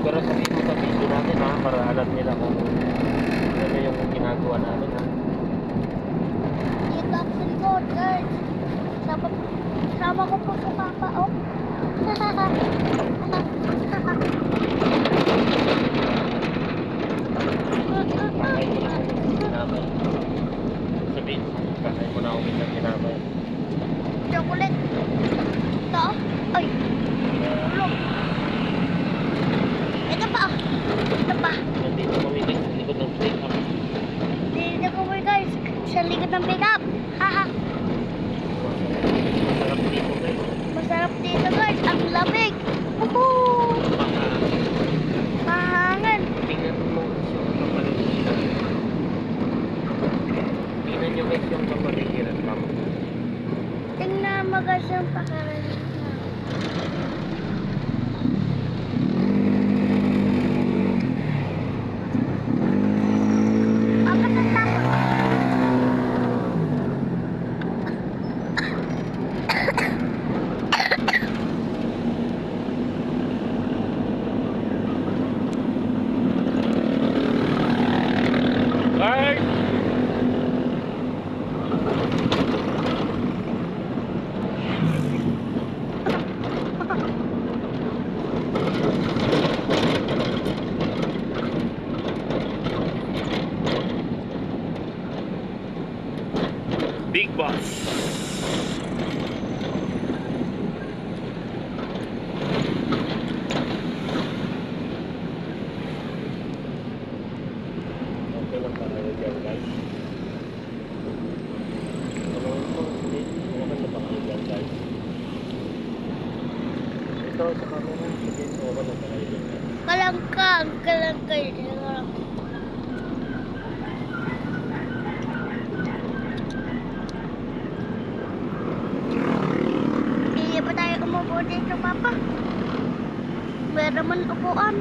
Pero sabihin mo sa video natin ha, para alam nila kung ano yung ginagawa namin ha. Dito ako sa likod, guys. Sama ko po sa papa, oh. Pakay mo na kung ginamay. Sabihin mo, pakay mo na kung ginamay. Chocolate. Ito, ay. Ulog. Ito pa, oh. Ito pa. Nandito kami guys, sa likod ng pick up. Dito ko po, guys. Sa likod ng pick-up. Haha. Masarap dito guys. Masarap dito, guys. Ang lamig. Woohoo! Mahangin. Tingnan mo yung kapaligiran. Tingnan nyo guys yung kapaligiran. Tingnan mo, guys, yung pakiramdam. Guys! Big Boss. Okay lang tayo dyan guys. Tulungan ko, hindi naman na tayo dyan guys. Ito sa camera, sige, okay lang tayo dyan guys. Kalangkang. Hindi pa tayo umupo dito, Papa. Meron man upuan.